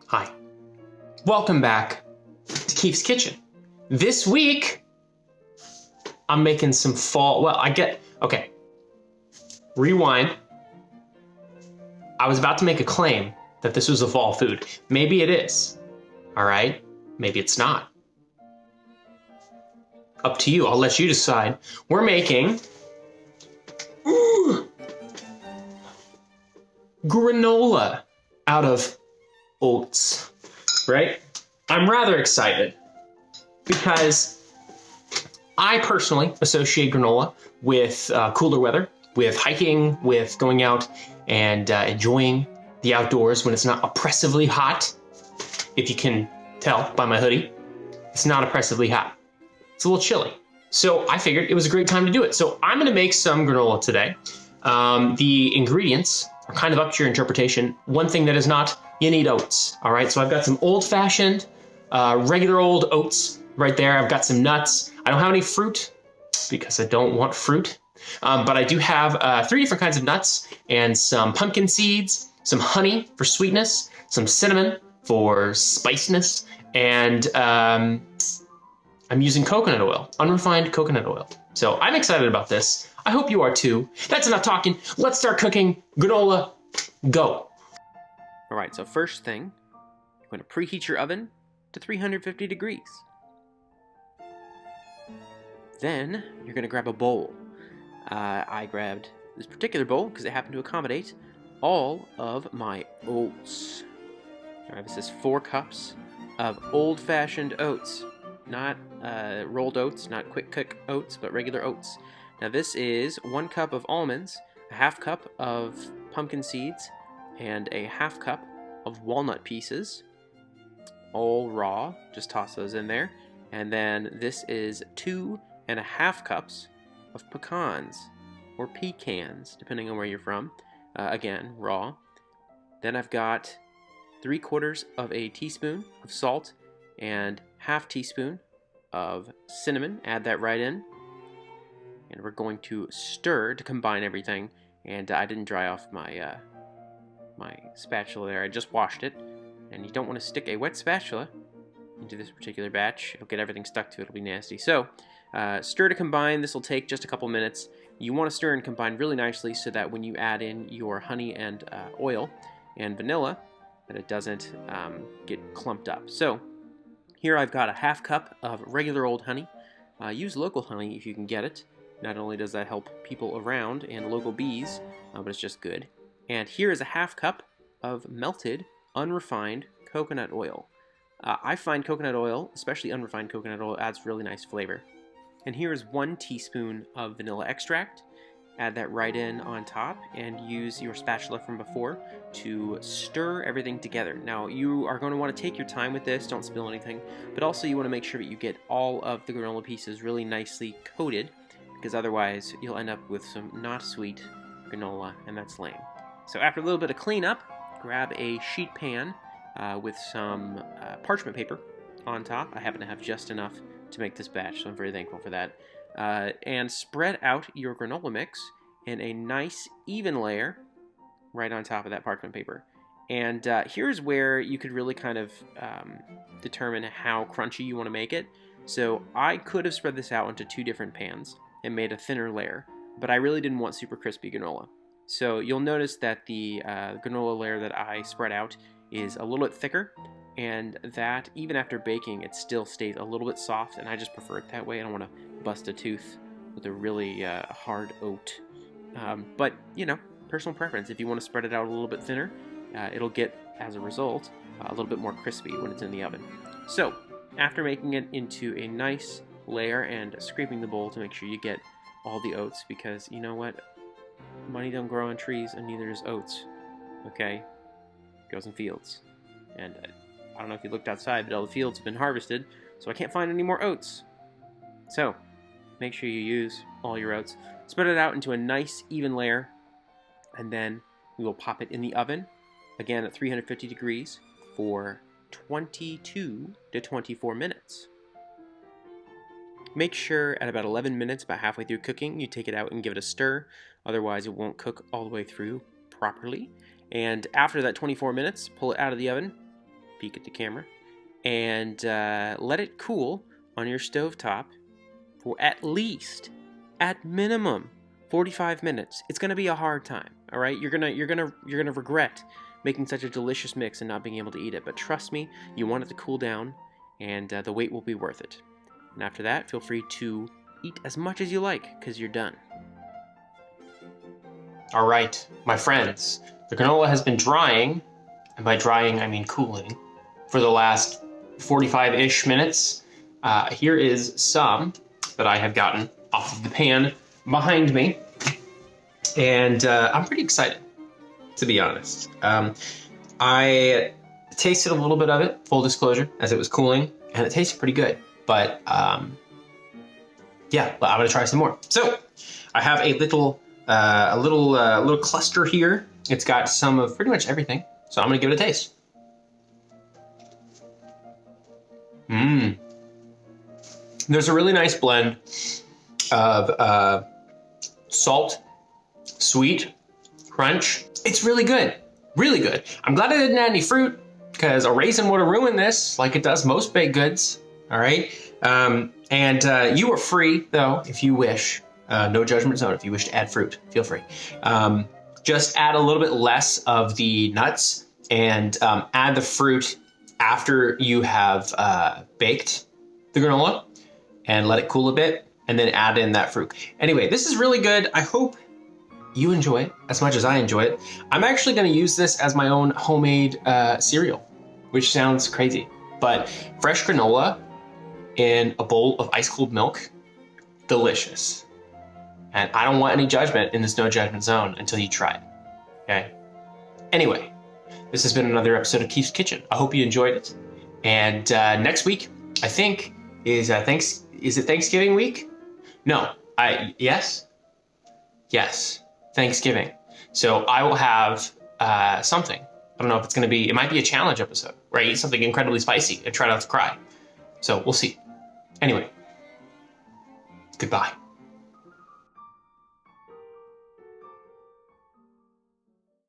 Hi. Welcome back to Keith's Kitchen. This week, I'm making some fall, okay. Rewind. I was about to make a claim that this was a fall food. Maybe it is, all right? Maybe it's not. Up to you, I'll let you decide. We're making granola out of oats, right? I'm rather excited because I personally associate granola with cooler weather, with hiking, with going out and enjoying the outdoors when it's not oppressively hot. If you can tell by my hoodie, it's not oppressively hot. It's a little chilly. So I figured it was a great time to do it. So I'm gonna make some granola today. The ingredients are kind of up to your interpretation. One thing that is not, you need oats, all right? So I've got some old-fashioned, regular old oats right there. I've got some nuts. I don't have any fruit because I don't want fruit. But I do have 3 different kinds of nuts and some pumpkin seeds, some honey for sweetness, some cinnamon for spiciness, and I'm using coconut oil, unrefined coconut oil. So I'm excited about this. I hope you are too. That's enough talking. Let's start cooking granola. Go. All right, so first thing, you're going to preheat your oven to 350 degrees. Then you're going to grab a bowl. I grabbed this particular bowl because it happened to accommodate all of my oats. All right, this is 4 cups of old-fashioned oats. Not rolled oats, not quick cook oats, but regular oats. Now this is 1 cup of almonds, a half cup of pumpkin seeds, and a half cup of walnut pieces, all raw. Just toss those in there. And then this is 2.5 cups of pecans, or pecans, depending on where you're from. Again, raw. Then I've got 3/4 of a teaspoon of salt and half teaspoon of cinnamon. Add that right in. And we're going to stir to combine everything. And I didn't dry off my my spatula there. I just washed it. And you don't want to stick a wet spatula into this particular batch. It'll get everything stuck to it. It'll be nasty. So stir to combine. This will take just a couple minutes. You want to stir and combine really nicely so that when you add in your honey and oil and vanilla, that it doesn't get clumped up. So here I've got a half cup of regular old honey. Use local honey if you can get it. Not only does that help people around and local bees, but it's just good. And here is a half cup of melted, unrefined coconut oil. I find coconut oil, especially unrefined coconut oil, adds really nice flavor. And here is 1 teaspoon of vanilla extract. Add that right in on top and use your spatula from before to stir everything together. Now you are going to want to take your time with this, don't spill anything, but also you want to make sure that you get all of the granola pieces really nicely coated, because otherwise you'll end up with some not sweet granola, and that's lame. So after a little bit of cleanup, grab a sheet pan with some parchment paper on top. I happen to have just enough to make this batch, so I'm very thankful for that. And spread out your granola mix in a nice even layer right on top of that parchment paper. And here's where you could really kind of determine how crunchy you want to make it. So I could have spread this out into 2 different pans and made a thinner layer, but I really didn't want super crispy granola. So you'll notice that the granola layer that I spread out is a little bit thicker, and that even after baking it still stays a little bit soft, and I just prefer it that way. I don't want to bust a tooth with a really hard oat. But, you know, personal preference. If you want to spread it out a little bit thinner, it'll get, as a result, a little bit more crispy when it's in the oven. So, after making it into a nice layer and scraping the bowl to make sure you get all the oats, because, you know what? Money don't grow on trees, and neither does oats. Okay? It grows in fields. And I don't know if you looked outside, but all the fields have been harvested, so I can't find any more oats. So, make sure you use all your oats. Spread it out into a nice even layer, and then we will pop it in the oven, again at 350 degrees, for 22 to 24 minutes. Make sure at about 11 minutes, about halfway through cooking, you take it out and give it a stir. Otherwise, it won't cook all the way through properly. And after that 24 minutes, pull it out of the oven peek at the camera, and let it cool on your stovetop for at least, at minimum, 45 minutes. It's gonna be a hard time, all right? You're gonna regret making such a delicious mix and not being able to eat it. But trust me, you want it to cool down, and the wait will be worth it. And after that, feel free to eat as much as you like, because you're done. All right, my friends, the granola has been drying, and by drying I mean cooling, for the last 45-ish minutes. Here is some that I have gotten off of the pan behind me, and I'm pretty excited, to be honest. I tasted a little bit of it, full disclosure, as it was cooling, and it tasted pretty good. But yeah, I'm gonna try some more. So I have a little cluster here. It's got some of pretty much everything. So I'm gonna give it a taste. There's a really nice blend of salt, sweet, crunch. It's really good, really good. I'm glad I didn't add any fruit, because a raisin would have ruined this, like it does most baked goods. All right, and you are free though if you wish. No judgment zone. If you wish to add fruit, feel free. Just add a little bit less of the nuts and add the fruit after you have baked the granola, and let it cool a bit, and then add in that fruit. Anyway, this is really good. I hope you enjoy it as much as I enjoy it. I'm actually gonna use this as my own homemade cereal, which sounds crazy, but fresh granola in a bowl of ice cold milk, delicious. And I don't want any judgment in this no judgment zone until you try it, okay? Anyway, this has been another episode of Keith's Kitchen. I hope you enjoyed it. And next week, I think, is it Thanksgiving week? No, yes, Thanksgiving. So I will have something. I don't know if it's gonna be, it might be a challenge episode where I eat something incredibly spicy and try not to cry. So we'll see. Anyway, goodbye.